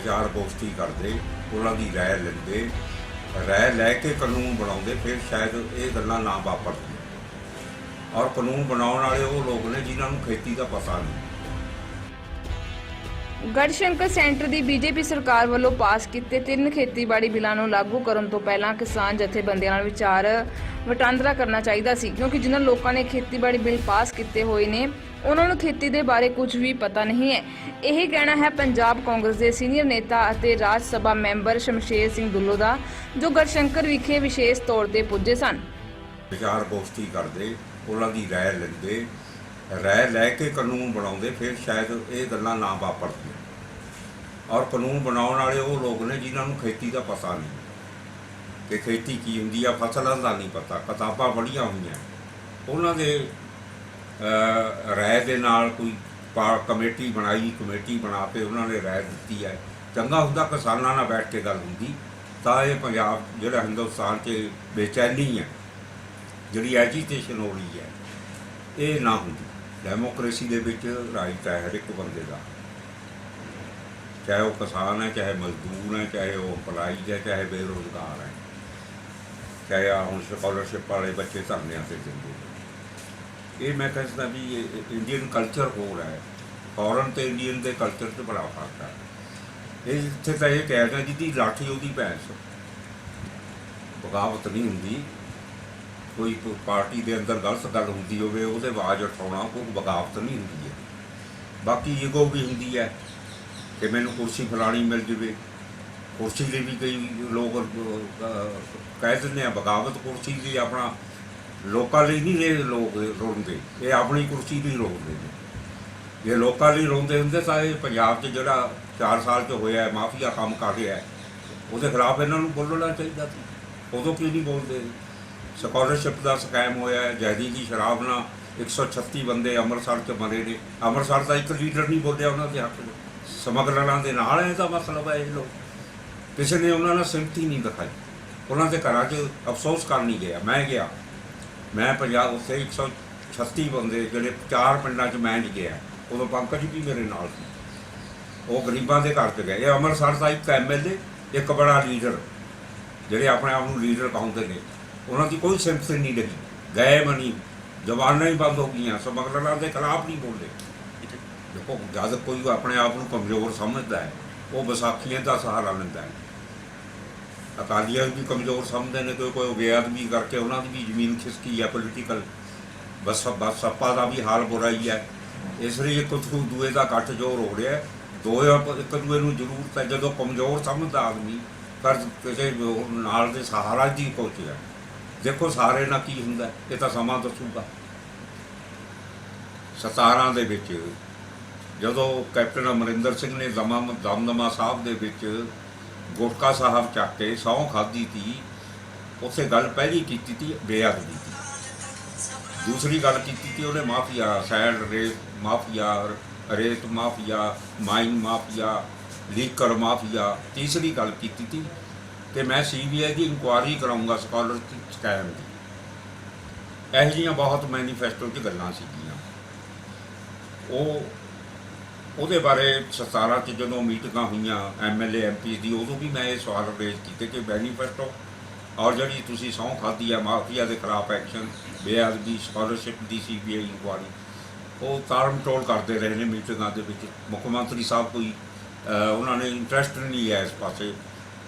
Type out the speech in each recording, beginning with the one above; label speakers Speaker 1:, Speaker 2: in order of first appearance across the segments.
Speaker 1: विचार गोष्ठी करते, उन्हों की राय लेंदे, राय लैके कानून बनाते, फिर शायद ये गल्लां ना वापरदियां। और कानून बनाने वाले वो लोग ने जिन्होंने खेती का पता नहीं।
Speaker 2: ਗੜ੍ਹਸ਼ੰਕਰ ਸੈਂਟਰ ਦੀ ਬੀਜੇਪੀ ਸਰਕਾਰ ਵੱਲੋਂ ਪਾਸ ਕੀਤੇ 3 ਖੇਤੀਬਾੜੀ ਬਿੱਲਾਂ ਨੂੰ ਲਾਗੂ ਕਰਨ ਤੋਂ ਪਹਿਲਾਂ ਕਿਸਾਨ ਜਥੇਬੰਦੀਆਂ ਨਾਲ ਵਿਚਾਰ ਵਟਾਂਦਰਾ ਕਰਨਾ ਚਾਹੀਦਾ ਸੀ, ਕਿਉਂਕਿ ਜਿਨ੍ਹਾਂ ਲੋਕਾਂ ਨੇ ਖੇਤੀਬਾੜੀ ਬਿੱਲ ਪਾਸ ਕੀਤੇ ਹੋਏ ਨੇ ਉਹਨਾਂ ਨੂੰ ਖੇਤੀ ਦੇ ਬਾਰੇ ਕੁਝ ਵੀ ਪਤਾ ਨਹੀਂ ਹੈ। ਇਹ ਕਹਿਣਾ ਹੈ ਪੰਜਾਬ ਕਾਂਗਰਸ ਦੇ ਸੀਨੀਅਰ ਨੇਤਾ ਅਤੇ ਰਾਜ ਸਭਾ ਮੈਂਬਰ ਸ਼ਮਸ਼ੇਰ ਸਿੰਘ ਦੁੱਲੋ ਦਾ, ਜੋ ਗੜ੍ਹਸ਼ੰਕਰ ਵਿਖੇ ਵਿਸ਼ੇਸ਼ ਤੌਰ ਤੇ ਪੁੱਜੇ ਸਨ।
Speaker 1: विचार गोष्ठी करते, उन्हों की राय लेंदे, राय लैके कानून बनाते, फिर शायद ये गल्लां ना वापरदियां। और कानून बनाने वाले वो लोग ने जिन्होंने खेती का पता नहीं कि खेती की होंदी है, फसलों का नहीं पता, किताबां पढ़िया हुई उन्होंने राय के नाल कोई कमेटी बनाई, कमेटी बना के उन्होंने राय दी है। चंगा हुंदा किसानां नाल बैठ के गल हुंदी तां ये पंजाब जिहड़ा हिंदुस्तान च बेचैनी है, जिहड़ी एजीटेशन हो रही है, ये ना होंदी। डेमोक्रेसी दे विच राइट है हर एक बंदे का, चाहे वह किसान है, चाहे मजदूर है, चाहे वह एम्पलाइज है, चाहे बेरोजगार है, चाहे हम स्कॉलरशिप वाले बच्चे धरने से देंगे। ये मैं कहता भी इंडियन कल्चर हो रहा है, फॉरन तो इंडियन के कल्चर से बड़ा फर्क है। ये इत्थे तो यह कह रहा जिहदी लाठी उहदी भैंस, बगावत नहीं होंदी। कोई पार्टी के अंदर गलत गल होंदी होवे उहदे आवाज़ उठाउणा कोई बगावत नहीं होंदी है। बाकी ईगो भी होंदी है कि मैनू कुर्सी फलानी मिल जाए, कुर्सी के भी कई लोग कह देंगे बगावत कुर्सी की, अपना लोगों लिए नहीं ये लोग रोंदे, ये अपनी कुर्सी भी रोंदे ने। जे लोगों लिए रोंदे होंदे तां ये पंजाब च जिहड़ा 4 साल च होया माफिया काम कर रहा है, उहदे खिलाफ इन्हां नूं बोलना चाहिए सी। उदों क्यों नहीं बोलते? स्कॉलरशिप का स्कैम होया, जैदी की शराब ना 136 बंदे अमृतसर च मरे ने। अमृतसर का एक लीडर नहीं बोलिया उन्होंने हक में, समगलरां दे नाल इहदा मतलब है। ये लोग किसी ने उन्होंने सिम्पथी नहीं दिखाई, उन्होंने घरां च अफसोस कर नहीं गया। मैं गया, मैं पंजाब उत्थे 136 बंदे जिहड़े 4 पिंडां च मैं नहीं गया, उदों पंकज भी मेरे नाल सी, वो गरीबां दे घर च गए। ये अमृतसर का एक MLA, एक बड़ा लीडर जिहड़े अपने आप नूं लीडर कहते हैं, उन्होंने कोई सिम्पथी नहीं लगी, गए मनी, जबानां ही बंद हो गई, समगलरां के खिलाफ नहीं बोले। देखो जब कोई अपने आप को कमज़ोर समझता है, वो विसाखियां का सहारा लेंदा है। अकालियां भी कमज़ोर समझते हैं कि कोई बेअदबी करके उन्होंने भी जमीन खिसकी है पोलीटिकल, बस सपा का भी हाल बुरा ही है। इसलिए एक दूए का गठजोड़ हो रहा है, दो एक दूए को जरूरत है। जो कमज़ोर समझदा आदमी पर किसी नाल दे सहारा की पहुँचे, देखो सारे ना की हुंदा, ये तो समा दसूगा। 17 ਦੇ ਵਿੱਚ ਜਦੋਂ कैप्टन अमरिंदर सिंह ने दमदमा साहब ਦੇ ਵਿੱਚ गुटका साहब ਚੱਕ के सौं खाधी थी, ਉੱਥੇ गल पहली की थी बेअदबी की। दूसरी गल की थी उन्हें माफिया, सैंड रेत माफिया, रेत mafia, mine mafia, liquor mafia. तीसरी गल की थी कि मैं CBI की इंक्वायरी कराऊंगा स्कॉलरशिप स्कैम की। ਇਹੋ ਜਿਹੀਆਂ बहुत मैनीफेस्टो 'ਚ ਗੱਲਾਂ ਸੀਗੀਆਂ। ਉਹਦੇ ਬਾਰੇ 17 'ਚ ਜਦੋਂ ਮੀਟਿੰਗਾਂ ਹੋਈਆਂ MLA MP ਦੀ, ਉਦੋਂ ਵੀ ਮੈਂ ਇਹ ਸਵਾਲ ਰੇਜ਼ ਕੀਤੇ ਕਿ ਮੈਨੀਫੈਸਟੋ ਔਰ ਜਿਹੜੀ ਤੁਸੀਂ ਸਹੁੰ ਖਾਧੀ ਆ ਮਾਫੀਆ ਦੇ ਖਿਲਾਫ ਐਕਸ਼ਨ, ਬੇਅਦਬੀ, ਸਕਾਲਰਸ਼ਿਪ ਦੀ CBI ਇਨਕੁਆਰੀ, ਉਹ ਤਾਰਮ ਟੋਲ ਕਰਦੇ ਰਹੇ ਨੇ ਮੀਟਿੰਗਾਂ ਦੇ ਵਿੱਚ। ਮੁੱਖ ਮੰਤਰੀ ਸਾਹਿਬ ਕੋਈ ਉਹਨਾਂ ਨੇ ਇੰਟਰਸਟ ਨਹੀਂ ਹੈ ਇਸ ਪਾਸੇ,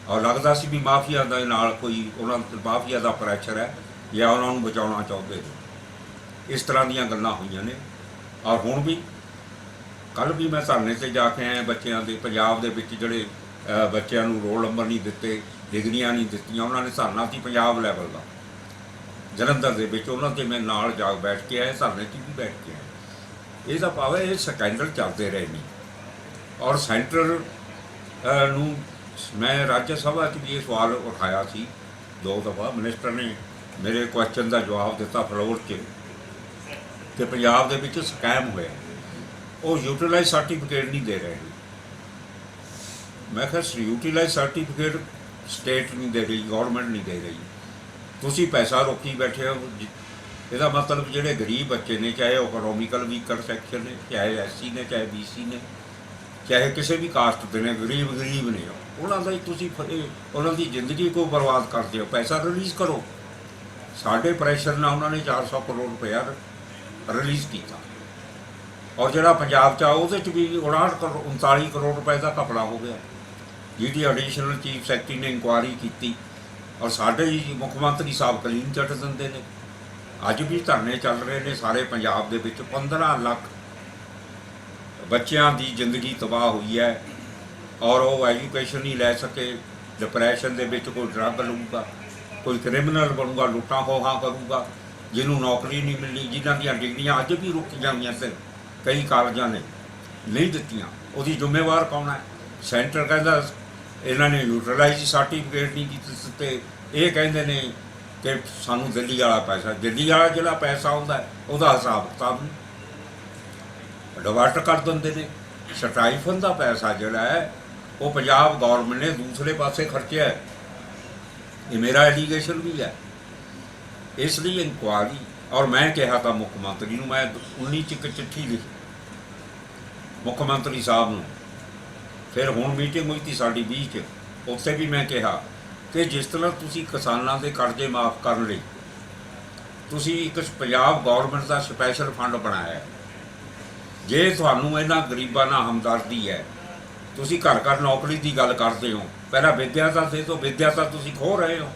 Speaker 1: ਔਰ ਲੱਗਦਾ ਸੀ ਵੀ ਮਾਫੀਆ ਦੇ ਨਾਲ ਕੋਈ ਉਹਨਾਂ ਮਾਫੀਆ ਦਾ ਪ੍ਰੈਸ਼ਰ ਹੈ ਜਾਂ ਉਹਨਾਂ ਨੂੰ ਬਚਾਉਣਾ ਚਾਹੁੰਦੇ ਨੇ। ਇਸ ਤਰ੍ਹਾਂ ਦੀਆਂ ਗੱਲਾਂ ਹੋਈਆਂ ਨੇ। ਔਰ ਹੁਣ ਵੀ ਕੱਲ੍ਹ ਵੀ ਮੈਂ ਧਰਨੇ 'ਤੇ ਜਾ ਕੇ ਆਇਆ ਬੱਚਿਆਂ ਦੇ, ਪੰਜਾਬ ਦੇ ਵਿੱਚ ਜਿਹੜੇ ਬੱਚਿਆਂ ਨੂੰ ਰੋਲ ਨੰਬਰ ਨਹੀਂ ਦਿੱਤੇ, ਡਿਗਰੀਆਂ ਨਹੀਂ ਦਿੱਤੀਆਂ, ਉਹਨਾਂ ਨੇ ਧਰਨਾ ਸੀ ਪੰਜਾਬ ਲੈਵਲ ਦਾ ਜਲੰਧਰ ਦੇ ਵਿੱਚ। ਉਹਨਾਂ 'ਤੇ ਮੈਂ ਨਾਲ ਜਾ ਬੈਠ ਕੇ ਆਇਆ, ਧਰਨੇ 'ਚ ਵੀ ਬੈਠ ਕੇ ਆਇਆ। ਇਹਦਾ ਭਾਵ ਹੈ ਇਹ ਸਕੈਂਡਲ ਚੱਲਦੇ ਰਹੇ ਨੇ। ਔਰ ਸੈਂਟਰ ਨੂੰ मैं राज्य सभा भी ये सवाल उठाया सी 2 दफ़ा, मिनिस्टर ने मेरे क्वेश्चन का जवाब दिता फ्लोर च कि पंजाब दे विच स्कैम होया, वो यूटिलाइज सर्टिफिकेट नहीं दे रहे। मैं कहा यूटिलाइज सर्टिफिकेट स्टेट नहीं दे रही, गौरमेंट नहीं दे रही, तुसी पैसा रोकी बैठे हो। इसका मतलब जोड़े गरीब बच्चे ने, चाहे वो इकोनॉमिकल वीकर सैक्शन ने, चाहे SC ने, चाहे BC ने, ਚਾਹੇ ਕਿਸੇ ਵੀ ਕਾਸਟ ਦੇ ਨੇ, ਗਰੀਬ ਨੇ, ਉਹਨਾਂ ਦਾ ਹੀ ਤੁਸੀਂ ਉਹਨਾਂ ਦੀ ਜ਼ਿੰਦਗੀ ਕੋ ਬਰਬਾਦ ਕਰਦੇ ਹੋ। ਪੈਸਾ ਰਿਲੀਜ਼ ਕਰੋ। ਸਾਡੇ ਪ੍ਰੈਸ਼ਰ ਨਾਲ ਉਹਨਾਂ ਨੇ 400 ਕਰੋੜ ਰੁਪਇਆ ਰਿਲੀਜ਼ ਕੀਤਾ, ਔਰ ਜਿਹੜਾ ਪੰਜਾਬ 'ਚ ਆ ਉਹਦੇ 'ਚ ਵੀ 39 ਕਰੋੜ ਰੁਪਏ ਦਾ ਘਪਲਾ ਹੋ ਗਿਆ, ਜਿਹਦੀ ਐਡੀਸ਼ਨਲ ਚੀਫ ਸੈਕਟਰੀ ਨੇ ਇਨਕੁਆਇਰੀ ਕੀਤੀ, ਔਰ ਸਾਡੇ ਹੀ ਮੁੱਖ ਮੰਤਰੀ ਸਾਹਿਬ ਕਲੀਨ ਚਿੱਟ ਦਿੰਦੇ ਨੇ। ਅੱਜ ਵੀ ਧਰਨੇ ਚੱਲ ਰਹੇ ਨੇ ਸਾਰੇ ਪੰਜਾਬ ਦੇ ਵਿੱਚ। 15 ਲੱਖ ਬੱਚਿਆਂ ਦੀ ਜ਼ਿੰਦਗੀ ਤਬਾਹ ਹੋਈ ਹੈ, ਔਰ ਉਹ ਐਜੂਕੇਸ਼ਨ ਨਹੀਂ ਲੈ ਸਕੇ। ਡਿਪਰੈਸ਼ਨ ਦੇ ਵਿੱਚ ਕੋਈ ਡਰੱਗ ਲਊਗਾ, ਕੋਈ ਕ੍ਰਿਮੀਨਲ ਬਣੂਗਾ, ਲੁੱਟਾਂ ਖੋਹਾਂ ਕਰੂਗਾ, ਜਿਹਨੂੰ ਨੌਕਰੀ ਨਹੀਂ ਮਿਲਣੀ, ਜਿਨ੍ਹਾਂ ਦੀਆਂ ਡਿਗਰੀਆਂ ਅੱਜ ਵੀ ਰੁਕੀਆਂ ਹੋਈਆਂ ਤੇ ਕਈ ਕਾਲਜਾਂ ਨੇ ਨਹੀਂ ਦਿੱਤੀਆਂ, ਉਹਦੀ ਜ਼ਿੰਮੇਵਾਰ ਕੌਣ ਹੈ? ਸੈਂਟਰ ਕਹਿੰਦਾ ਇਹਨਾਂ ਨੇ ਯੂਟੀਲਾਈਜ਼ ਸਰਟੀਫਿਕੇਟ ਨਹੀਂ ਕੀਤੀ, ਤੇ ਇਹ ਕਹਿੰਦੇ ਨੇ ਕਿ ਸਾਨੂੰ ਦਿੱਲੀ ਵਾਲਾ ਪੈਸਾ, ਦਿੱਲੀ ਵਾਲਾ ਜਿਹੜਾ ਪੈਸਾ ਆਉਂਦਾ ਉਹਦਾ ਹਿਸਾਬ ਕਿਤਾਬ ਨਹੀਂ ਡਿਵਰਟ ਕਰ ਦਿੰਦੇ ਨੇ। ਸਟਾਈਫਨ ਦਾ ਪੈਸਾ ਜਿਹੜਾ ਹੈ ਉਹ ਪੰਜਾਬ ਗੌਰਮੈਂਟ ਨੇ ਦੂਸਰੇ ਪਾਸੇ ਖਰਚਿਆ ਹੈ। ਇਹ ਮੇਰਾ ਐਲੀਗੇਸ਼ਨ ਵੀ ਹੈ। ਇਸ ਲਈ ਇਨਕੁਆਇਰੀ, ਔਰ ਮੈਂ ਕਿਹਾ ਤਾਂ ਮੁੱਖ ਮੰਤਰੀ ਨੂੰ, ਮੈਂ 19 'ਚ ਇੱਕ ਚਿੱਠੀ ਲਿਖੀ ਮੁੱਖ ਮੰਤਰੀ ਸਾਹਿਬ ਨੂੰ। ਫਿਰ ਹੁਣ ਮੀਟਿੰਗ ਹੋਈ ਸੀ ਸਾਡੀ 20 'ਚ, ਉੱਥੇ ਵੀ ਮੈਂ ਕਿਹਾ ਕਿ ਜਿਸ ਤਰ੍ਹਾਂ ਤੁਸੀਂ ਕਿਸਾਨਾਂ ਦੇ ਕਰਜ਼ੇ ਮਾਫ ਕਰਨ ਲਈ ਤੁਸੀਂ ਇੱਕ ਪੰਜਾਬ ਗੌਰਮੈਂਟ ਦਾ ਸਪੈਸ਼ਲ ਫੰਡ ਬਣਾਇਆ ਹੈ, ਜੇ ਤੁਹਾਨੂੰ ਇਹਨਾਂ ਗਰੀਬਾਂ ਨਾਲ ਹਮਦਰਦੀ ਹੈ, ਤੁਸੀਂ ਘਰ ਘਰ ਨੌਕਰੀ ਦੀ ਗੱਲ ਕਰਦੇ ਹੋ, ਪਹਿਲਾਂ ਵਿੱਦਿਆ ਤਾਂ ਦੇ ਦਿਓ, ਵਿੱਦਿਆ ਤਾਂ ਤੁਸੀਂ ਖੋਹ ਰਹੇ ਹੋ।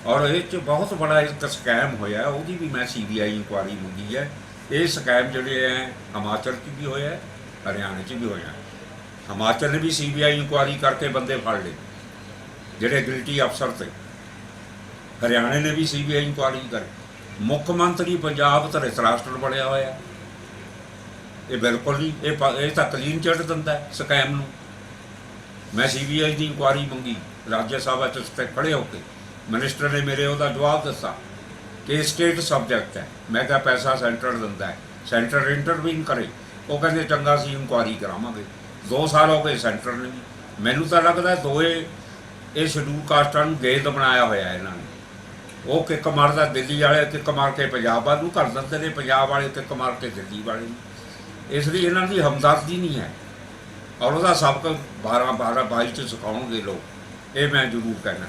Speaker 1: ਔਰ ਇਹ 'ਚ ਬਹੁਤ ਬੜਾ ਇੱਕ ਸਕੈਮ ਹੋਇਆ, ਉਹਦੀ ਵੀ ਮੈਂ CBI ਇਨਕੁਆਇਰੀ ਮੰਗੀ ਹੈ। ਇਹ ਸਕੈਮ ਜਿਹੜੇ ਹੈ ਹਿਮਾਚਲ 'ਚ ਵੀ ਹੋਇਆ, ਹਰਿਆਣੇ 'ਚ ਵੀ ਹੋਇਆ। ਹਿਮਾਚਲ ਨੇ ਵੀ CBI ਇਨਕੁਆਇਰੀ ਕਰਕੇ ਬੰਦੇ ਫੜ ਲਏ ਜਿਹੜੇ ਗਿਲਟੀ ਅਫਸਰ ਤੇ, ਹਰਿਆਣੇ ਨੇ ਵੀ CBI ਇਨਕੁਆਇਰੀ ਕਰੀ। ਮੁੱਖ ਮੰਤਰੀ ਪੰਜਾਬ ਧਰਿਤਰਾਸ਼ਟਰ ਬਣਿਆ ਹੋਇਆ। ਇਹ ਬਿਲਕੁਲ ਨਹੀਂ, ਇਹ ਤਾਂ ਕਲੀਨ ਚਿੱਟ ਦਿੰਦਾ ਹੈ ਸਕੈਮ ਨੂੰ। ਮੈਂ CBI ਦੀ ਇਨਕੁਆਇਰੀ ਮੰਗੀ ਰਾਜ ਸਭਾ 'ਚ ਖੜੇ ਹੋ ਕੇ, ਮਿਨਿਸਟਰ ਨੇ ਮੇਰੇ ਉਹਦਾ ਜਵਾਬ ਦਿੱਤਾ ਕਿ ਸਟੇਟ ਸਬਜੈਕਟ ਹੈ। ਮੈਂ ਕਿਹਾ ਪੈਸਾ ਸੈਂਟਰ ਦਿੰਦਾ ਹੈ, ਸੈਂਟਰ ਇੰਟਰਵੀਨ ਕਰੇ। ਉਹ ਕਹਿੰਦੇ ਚੰਗਾ ਸੀ ਇਨਕੁਆਇਰੀ ਕਰਾਵਾਂਗੇ। 2 ਸਾਲ ਹੋ ਗਏ ਸੈਂਟਰ ਨੇ ਵੀ। ਮੈਨੂੰ ਤਾਂ ਲੱਗਦਾ ਦੋਏ ਇਹ ਸ਼ਡਿਊਲ ਕਾਸਟਾਂ ਨੂੰ ਗੇਦ ਬਣਾਇਆ ਹੋਇਆ ਇਹਨਾਂ ਨੇ। ਉਹ ਕਿੱਕ ਮਾਰਦਾ ਦਿੱਲੀ ਵਾਲੇ, ਕਿੱਕ ਮਾਰ ਕੇ ਪੰਜਾਬ ਵੱਲ ਨੂੰ ਕਰ ਦਿੰਦੇ ਨੇ, ਪੰਜਾਬ ਵਾਲੇ ਕਿੱਕ ਮਾਰ ਕੇ ਦਿੱਲੀ ਵਾਲੇ ਨੂੰ। ਇਸ ਲਈ ਇਹਨਾਂ ਦੀ ਹਮਦਰਦੀ ਨਹੀਂ ਹੈ, ਔਰ ਉਹਦਾ ਸਬਕ 12-22 'ਚ ਸਿਖਾਉਣਗੇ ਲੋਕ, ਇਹ ਮੈਂ ਜ਼ਰੂਰ ਕਹਿਣਾ।